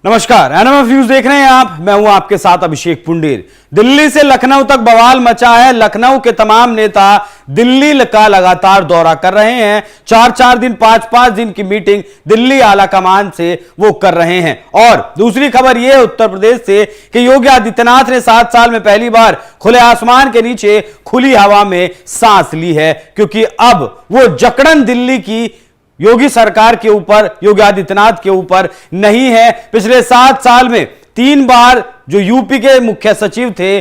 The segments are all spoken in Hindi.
नमस्कार, एनएमएफ न्यूज देख रहे हैं आप। मैं हूं आपके साथ अभिषेक पुंडेर। दिल्ली से लखनऊ तक बवाल मचा है। लखनऊ के तमाम नेता दिल्ली का लगातार दौरा कर रहे हैं। 4-4 दिन 5-5 दिन की मीटिंग दिल्ली आला कमान से वो कर रहे हैं। और दूसरी खबर यह है उत्तर प्रदेश से कि योगी आदित्यनाथ ने 7 साल में पहली बार खुले आसमान के नीचे खुली हवा में सांस ली है, क्योंकि अब वो जकड़न दिल्ली की योगी सरकार के ऊपर, योगी आदित्यनाथ के ऊपर नहीं है। पिछले 7 साल में 3 बार जो यूपी के मुख्य सचिव थे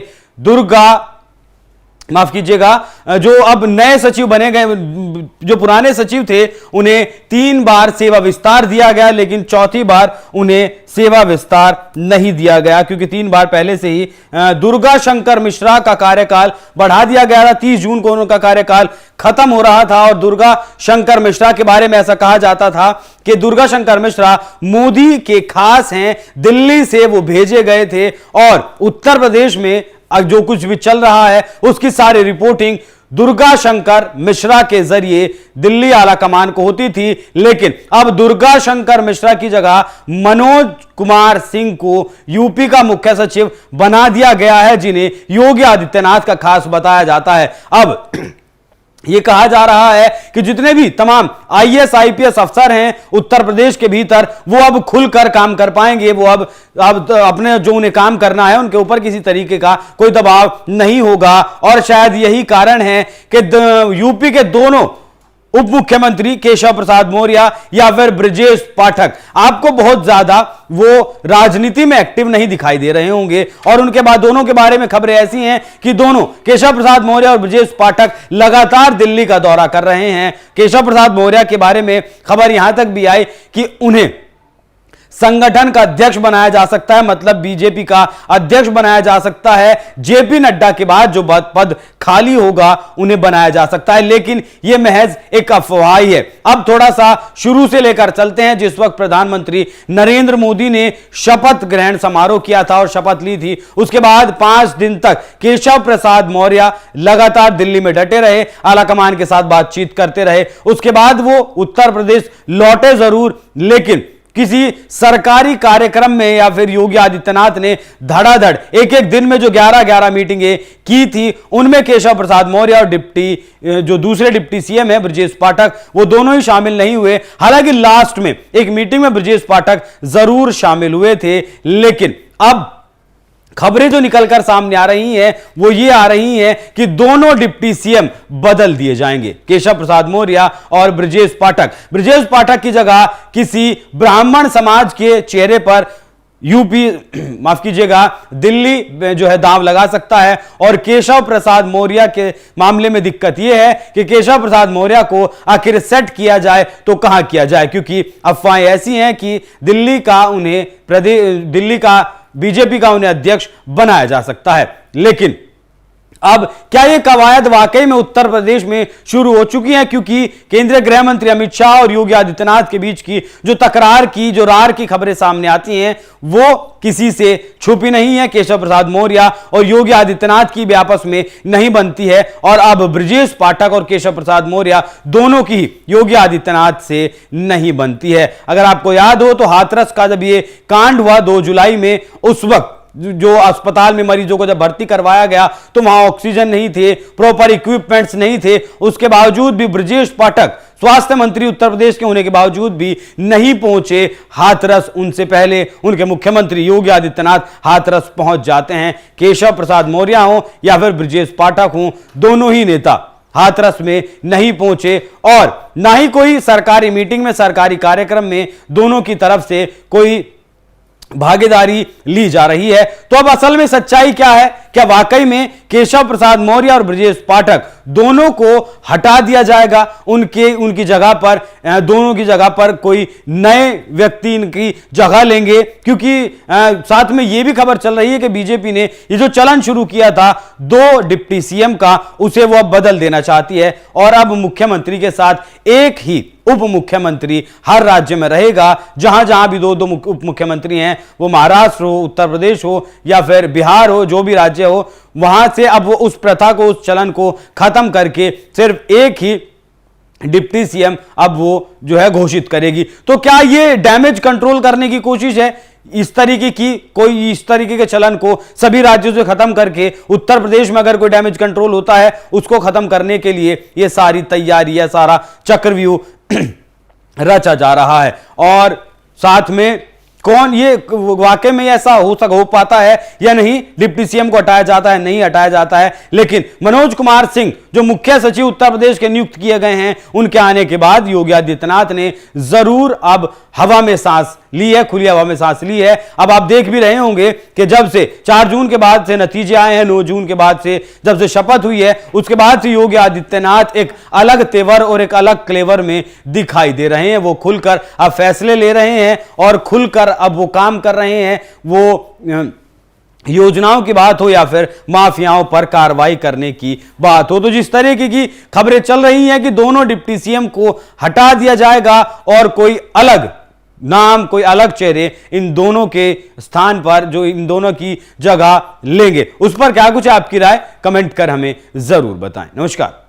माफ कीजिएगा, जो अब नए सचिव बने गए, जो पुराने सचिव थे उन्हें 3 बार सेवा विस्तार दिया गया, लेकिन चौथी बार उन्हें सेवा विस्तार नहीं दिया गया, क्योंकि 3 बार पहले से ही दुर्गा शंकर मिश्रा का कार्यकाल बढ़ा दिया गया था। 30 जून को उनका कार्यकाल खत्म हो रहा था और दुर्गा शंकर मिश्रा के बारे में ऐसा कहा जाता था कि दुर्गा शंकर मिश्रा मोदी के खास हैं, दिल्ली से वो भेजे गए थे और उत्तर प्रदेश में जो कुछ भी चल रहा है उसकी सारी रिपोर्टिंग दुर्गा शंकर मिश्रा के जरिए दिल्ली आला कमान को होती थी। लेकिन अब दुर्गा शंकर मिश्रा की जगह मनोज कुमार सिंह को यूपी का मुख्य सचिव बना दिया गया है, जिन्हें योगी आदित्यनाथ का खास बताया जाता है। अब यह कहा जा रहा है कि जितने भी तमाम आईएएस आईपीएस अफसर हैं उत्तर प्रदेश के भीतर, वो अब खुलकर काम कर पाएंगे। वो अब अपने जो उन्हें काम करना है उनके ऊपर किसी तरीके का कोई दबाव नहीं होगा। और शायद यही कारण है कि यूपी के दोनों उप मुख्यमंत्री केशव प्रसाद मौर्य या फिर ब्रजेश पाठक आपको बहुत ज्यादा वो राजनीति में एक्टिव नहीं दिखाई दे रहे होंगे। और उनके बाद दोनों के बारे में खबरें ऐसी हैं कि दोनों, केशव प्रसाद मौर्य और ब्रजेश पाठक, लगातार दिल्ली का दौरा कर रहे हैं। केशव प्रसाद मौर्य के बारे में खबर यहां तक भी आई कि उन्हें संगठन का अध्यक्ष बनाया जा सकता है, मतलब बीजेपी का अध्यक्ष बनाया जा सकता है। जेपी नड्डा के बाद जो पद खाली होगा उन्हें बनाया जा सकता है, लेकिन यह महज एक अफवाह ही है। अब थोड़ा सा शुरू से लेकर चलते हैं। जिस वक्त प्रधानमंत्री नरेंद्र मोदी ने शपथ ग्रहण समारोह किया था और शपथ ली थी, उसके बाद 5 दिन तक केशव प्रसाद मौर्य लगातार दिल्ली में डटे रहे, आलाकमान के साथ बातचीत करते रहे। उसके बाद वो उत्तर प्रदेश लौटे जरूर, लेकिन किसी सरकारी कार्यक्रम में या फिर योगी आदित्यनाथ ने धड़ाधड़ एक दिन में जो 11 मीटिंगें की थी, उनमें केशव प्रसाद मौर्य और जो दूसरे डिप्टी सीएम है ब्रजेश पाठक, वो दोनों ही शामिल नहीं हुए। हालांकि लास्ट में एक मीटिंग में ब्रजेश पाठक जरूर शामिल हुए थे। लेकिन अब खबरें जो निकलकर सामने आ रही हैं वो ये आ रही हैं कि दोनों डिप्टी सीएम बदल दिए जाएंगे, केशव प्रसाद मौर्य और ब्रजेश पाठक। ब्रजेश पाठक की जगह किसी ब्राह्मण समाज के चेहरे पर यूपी माफ कीजिएगा दिल्ली जो है दांव लगा सकता है। और केशव प्रसाद मौर्य के मामले में दिक्कत यह है कि केशव प्रसाद मौर्य को आखिर सेट किया जाए तो कहां किया जाए, क्योंकि अफवाहें ऐसी हैं कि दिल्ली का बीजेपी का उन्हें अध्यक्ष बनाया जा सकता है। लेकिन अब क्या यह कवायद वाकई में उत्तर प्रदेश में शुरू हो चुकी है, क्योंकि केंद्रीय गृह मंत्री अमित शाह और योगी आदित्यनाथ के बीच की जो तकरार की, जो रार की खबरें सामने आती हैं, वो किसी से छुपी नहीं है। केशव प्रसाद मौर्य और योगी आदित्यनाथ की भी आपस में नहीं बनती है और अब ब्रजेश पाठक और केशव प्रसाद मौर्य दोनों की योगी आदित्यनाथ से नहीं बनती है। अगर आपको याद हो तो हाथरस का जब ये कांड हुआ 2 जुलाई में, उस वक्त जो अस्पताल में मरीजों को जब भर्ती करवाया गया तो वहां ऑक्सीजन नहीं थे, प्रॉपर इक्विपमेंट्स नहीं थे। उसके बावजूद भी ब्रजेश पाठक स्वास्थ्य मंत्री उत्तर प्रदेश के होने के बावजूद भी नहीं पहुंचे हाथरस। उनसे पहले उनके मुख्यमंत्री योगी आदित्यनाथ हाथरस पहुंच जाते हैं। केशव प्रसाद मौर्य हो या फिर ब्रजेश पाठक हो, दोनों ही नेता हाथरस में नहीं पहुंचे और ना ही कोई सरकारी मीटिंग में, सरकारी कार्यक्रम में दोनों की तरफ से कोई भागीदारी ली जा रही है। तो अब असल में सच्चाई क्या है? क्या वाकई में केशव प्रसाद मौर्य और ब्रजेश पाठक दोनों को हटा दिया जाएगा? उनकी जगह पर, दोनों की जगह पर कोई नए व्यक्ति इनकी जगह लेंगे? क्योंकि साथ में यह भी खबर चल रही है कि बीजेपी ने ये जो चलन शुरू किया था 2 डिप्टी सीएम का, उसे वो अब बदल देना चाहती है और अब मुख्यमंत्री के साथ एक ही उप मुख्यमंत्री हर राज्य में रहेगा। जहां जहां भी 2 उप मुख्यमंत्री हैं, वो महाराष्ट्र हो, उत्तर प्रदेश हो या फिर बिहार हो, जो भी राज्य हो, वहां से अब वो उस प्रथा को, उस चलन को खत्म करके सिर्फ एक ही डिप्टी सीएम अब वो जो है घोषित करेगी। तो क्या ये डैमेज कंट्रोल करने की कोशिश है? इस तरीके के चलन को सभी राज्यों से खत्म करके उत्तर प्रदेश में अगर कोई डैमेज कंट्रोल होता है उसको खत्म करने के लिए ये सारी तैयारी है, सारा चक्रव्यूह रचा जा रहा है। और साथ में कौन ये वाकई में ऐसा हो पाता है या नहीं, डिप्टी सीएम को हटाया जाता है, नहीं हटाया जाता है, लेकिन मनोज कुमार सिंह जो मुख्य सचिव उत्तर प्रदेश के नियुक्त किए गए हैं, उनके आने के बाद योगी आदित्यनाथ ने जरूर अब हवा में सांस ली है, खुली हवा में सांस ली है। अब आप देख भी रहे होंगे कि जब से 4 जून के बाद से नतीजे आए हैं, 9 जून के बाद से जब से शपथ हुई है, उसके बाद से योगी आदित्यनाथ एक अलग तेवर और एक अलग क्लेवर में दिखाई दे रहे हैं। वो खुलकर अब फैसले ले रहे हैं और खुलकर अब वो काम कर रहे हैं। वो योजनाओं की बात हो या फिर माफियाओं पर कार्रवाई करने की बात हो, तो जिस तरीके की खबरें चल रही हैं कि दोनों डिप्टी सीएम को हटा दिया जाएगा और कोई अलग नाम, कोई अलग चेहरे इन दोनों के स्थान पर, जो इन दोनों की जगह लेंगे, उस पर क्या कुछ है आपकी राय? कमेंट कर हमें जरूर बताएं। नमस्कार।